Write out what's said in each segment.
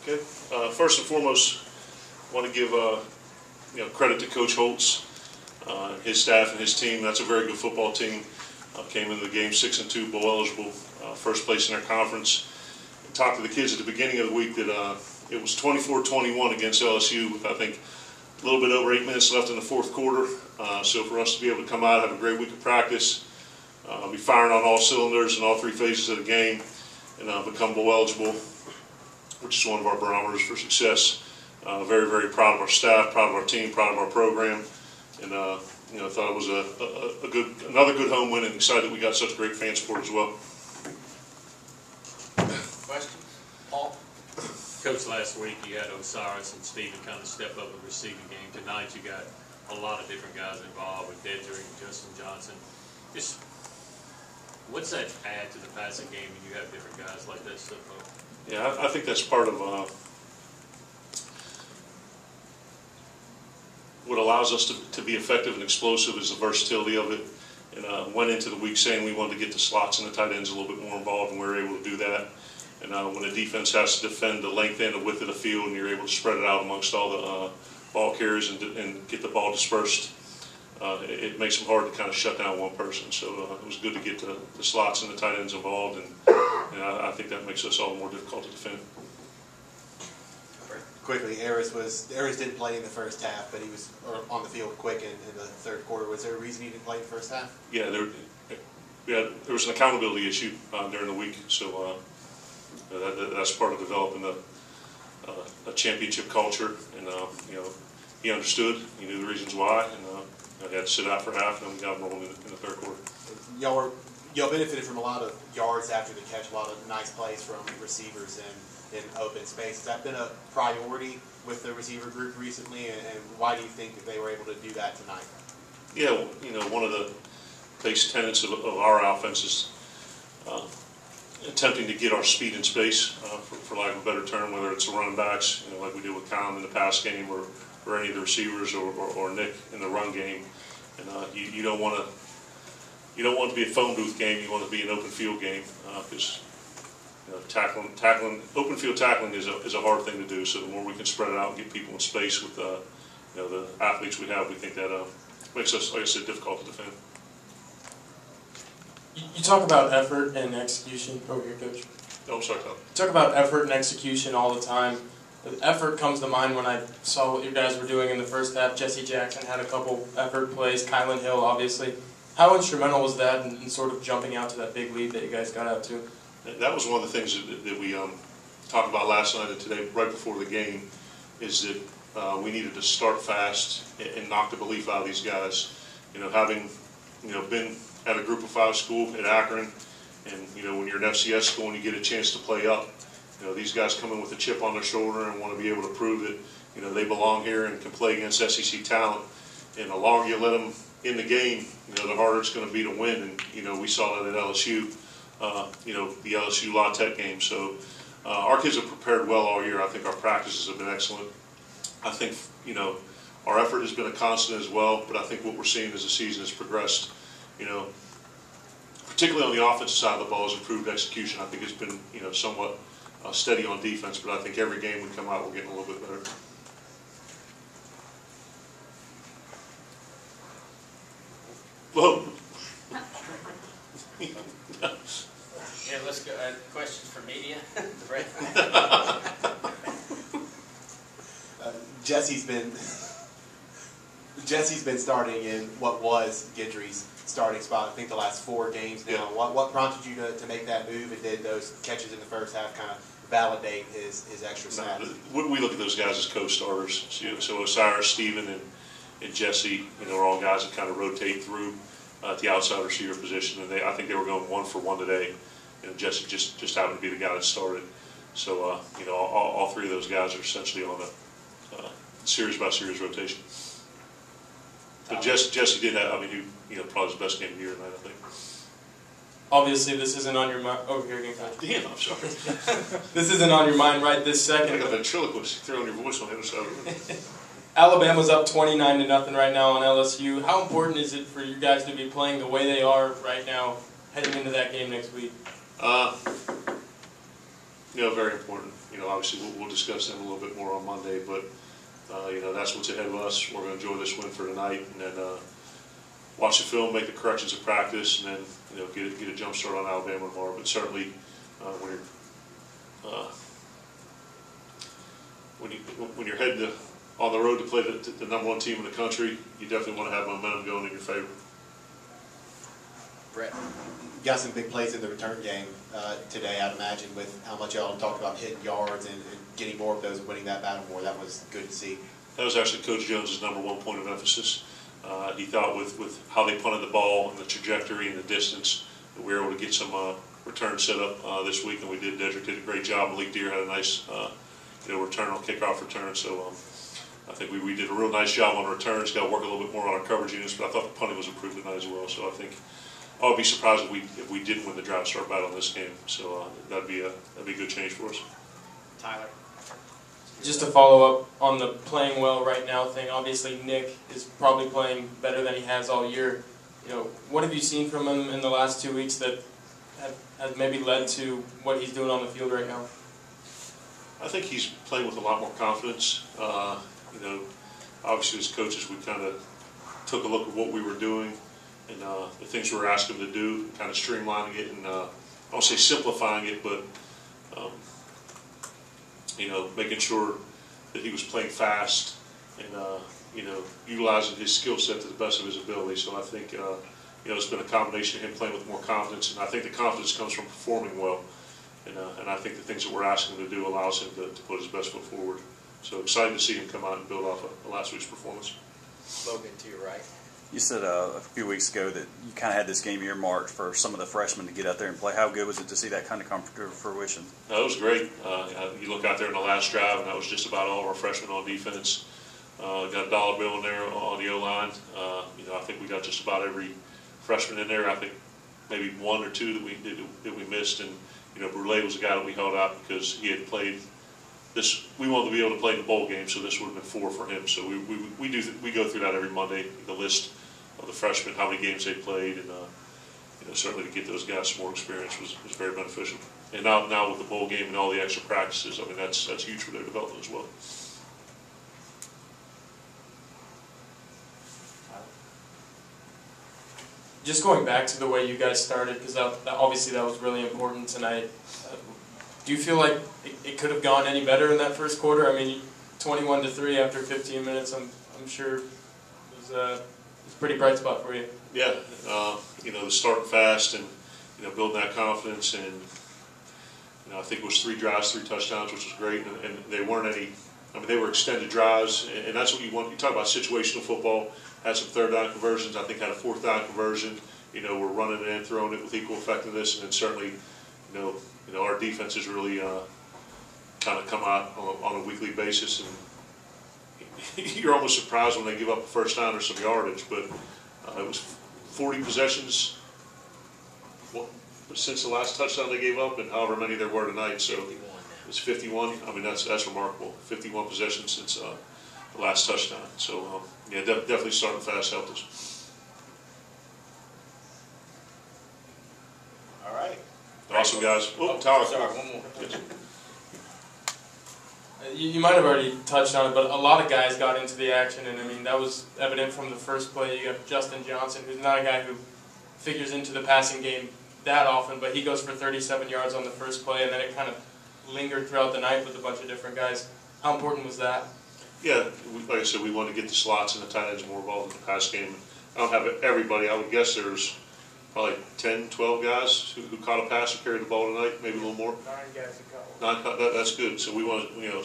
Okay. First and foremost, I want to give credit to Coach Holtz, his staff and his team. That's a very good football team. Came into the game 6-2, bowl eligible, first place in our conference. I talked to the kids at the beginning of the week that it was 24-21 against LSU with, I think, a little bit over 8 minutes left in the fourth quarter. So for us to be able to come out, have a great week of practice, be firing on all cylinders in all three phases of the game, and become bowl eligible, which is one of our barometers for success. Very, very proud of our staff, proud of our team, proud of our program, and thought it was another good home win, and excited that we got such great fan support as well. Questions? Paul? Coach, last week you had Osiris and Steven kind of step up in the receiving game. Tonight you got a lot of different guys involved with Dedrick and Justin Johnson. Just what's that add to the passing game when you have different guys like that step up? Yeah, I think that's part of what allows us to be effective and explosive is the versatility of it. And went into the week saying we wanted to get the slots and the tight ends a little bit more involved, and we were able to do that. And when a defense has to defend the length and the width of the field, and you're able to spread it out amongst all the ball carriers and get the ball dispersed, it makes them hard to kind of shut down one person. So it was good to get the slots and the tight ends involved, and I think that makes us all more difficult to defend. Quickly, Aris didn't play in the first half, but he was on the field quick in the third quarter. Was there a reason he didn't play in the first half? Yeah, there was an accountability issue during the week, so that's part of developing a championship culture. And he understood, he knew the reasons why, and he had to sit out for half, and then we got him rolling in the third quarter. Y'all benefited from a lot of yards after the catch, a lot of nice plays from receivers in open space. Has that been a priority with the receiver group recently, and why do you think that they were able to do that tonight? Yeah, one of the base tenets of our offense is attempting to get our speed in space, for lack of a better term, whether it's the running backs, like we did with Cam in the pass game, or any of the receivers, or Nick in the run game. And you don't want to be a phone booth game. You want to be an open field game, because tackling open field tackling is a hard thing to do. So the more we can spread it out and get people in space with the athletes we have, we think that makes us, like I said, difficult to defend. You talk about effort and execution over here, Coach. Oh, I'm sorry, Tom. You talk about effort and execution all the time. The effort comes to mind when I saw what you guys were doing in the first half. Jesse Jackson had a couple effort plays, Kylan Hill, obviously. How instrumental was that in sort of jumping out to that big lead that you guys got out to? That was one of the things that we talked about last night and today, right before the game, is that we needed to start fast and knock the belief out of these guys. Having been at a Group of 5 school at Akron, and when you're an FCS school and you get a chance to play up, these guys come in with a chip on their shoulder and want to be able to prove that they belong here and can play against SEC talent. And the longer you let them in the game, the harder it's going to be to win. And we saw that at LSU. The LSU La Tech game. So our kids have prepared well all year. I think our practices have been excellent. I think our effort has been a constant as well. But I think what we're seeing as the season has progressed, particularly on the offensive side of the ball, has improved execution. I think it's been somewhat steady on defense. But I think every game we come out, we're getting a little bit better. Whoa. Yeah, let's go. Questions for media? Jesse's been starting in what was Guidry's starting spot, I think, the last 4 games now. Yeah. What prompted you to make that move, and did those catches in the first half kind of validate his extra stats? We look at those guys as co-starters. So Osiris, Steven, and Jesse, are all guys that kind of rotate through at the outside receiver position, and I think they were going 1-for-1 today. Jesse just happened to be the guy that started. So all 3 of those guys are essentially on a series by series rotation. But Jesse did have, probably his best game of the year tonight, I think. Obviously, this isn't on your mind. Over here again, Coach. Damn, I'm sorry. This isn't on your mind right this second. I got a ventriloquist throwing your voice on the other side of the room. Alabama's up 29-0 right now on LSU. How important is it for you guys to be playing the way they are right now, heading into that game next week? Very important. Obviously we'll discuss them a little bit more on Monday, but that's what's ahead of us. We're going to enjoy this win for tonight, and then watch the film, make the corrections of practice, and then get a jump start on Alabama tomorrow. But certainly when you're heading on the road to play the number one team in the country, you definitely want to have momentum going in your favor. Brett. Got some big plays in the return game today, I'd imagine, with how much y'all talked about hitting yards and getting more of those and winning that battle more. That was good to see. That was actually Coach Jones's number one point of emphasis. He thought with how they punted the ball and the trajectory and the distance, that we were able to get some return set up this week, and we did. Dedrick did a great job. Malik Deer had a nice return on kickoff return. So I think we did a real nice job on returns. Got to work a little bit more on our coverage units, but I thought the punting was improved tonight as well. So I think I would be surprised if we didn't win the drive start battle in this game. So that'd be a good change for us. Tyler. Just to follow up on the playing well right now thing, obviously Nick is probably playing better than he has all year. What have you seen from him in the last 2 weeks that has maybe led to what he's doing on the field right now? I think he's playing with a lot more confidence. Obviously as coaches we kind of took a look at what we were doing and the things we were asking him to do, kind of streamlining it and I won't say simplifying it, but making sure that he was playing fast and utilizing his skill set to the best of his ability. So I think it's been a combination of him playing with more confidence, and I think the confidence comes from performing well. And I think the things that we're asking him to do allows him to put his best foot forward. So excited to see him come out and build off of last week's performance. Logan, to your right. You said a few weeks ago that you kind of had this game earmarked for some of the freshmen to get out there and play. How good was it to see that kind of come to fruition? No, it was great. You look out there in the last drive, and that was just about all of our freshmen on defense. Got a dollar bill in there on the O-line. I think we got just about every freshman in there. I think maybe one or two that we missed, and Brule was the guy that we held out because he had played this. We wanted to be able to play in the bowl game, so this would have been 4 for him. So we go through that every Monday, the list of the freshmen, how many games they played, and certainly to get those guys some more experience was very beneficial. And now with the bowl game and all the extra practices, I mean that's huge for their development as well. Just going back to the way you guys started, because obviously that was really important tonight. Do you feel like it could have gone any better in that first quarter? I mean, 21-3 after 15 minutes, I'm sure it was a pretty bright spot for you. Yeah, starting fast and building that confidence, and I think it was 3 drives, 3 touchdowns, which was great. And they weren't any. I mean, they were extended drives, and that's what you want. You talk about situational football. Had some 3rd down conversions. I think had a 4th down conversion. We're running it and throwing it with equal effectiveness, and then certainly, our defense has really kind of come out on a weekly basis, and you're almost surprised when they give up a first down or some yardage. But it was 40 possessions since the last touchdown they gave up, and however many there were tonight. So it's 51. I mean, that's remarkable. 51 possessions since the last touchdown. So definitely starting fast helped us. All right. Awesome, guys. Oh, Tyler. Sorry, one more. Yes. You might have already touched on it, but a lot of guys got into the action, and I mean that was evident from the first play. You got Justin Johnson, who's not a guy who figures into the passing game that often, but he goes for 37 yards on the first play, and then it kind of lingered throughout the night with a bunch of different guys. How important was that? Yeah, like I said, we wanted to get the slots and the tight ends more involved in the pass game. I don't have everybody. I would guess there's probably 10, 12 guys who caught a pass or carried the ball tonight, maybe a little more. 9 guys a couple. That's good. So we want to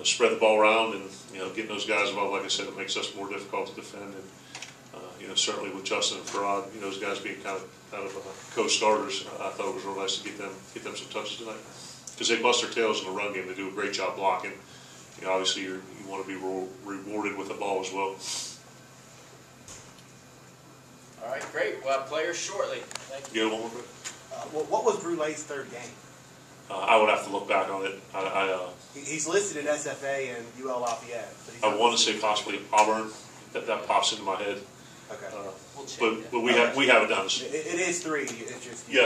spread the ball around and getting those guys involved. Like I said, it makes us more difficult to defend. And certainly with Justin and Farad, those guys being kind of co-starters, I thought it was real nice to get them some touches tonight because they bust their tails in the run game. They do a great job blocking. Obviously you want to be rewarded with the ball as well. All right, great. We'll have players shortly. Thank you. You got one more? What was Brule's 3rd game? I would have to look back on it. He's listed at SFA and UL Lafayette. I want to say possibly Auburn. That pops into my head. Okay. We'll check But we have it down. It is 3. It's just yeah.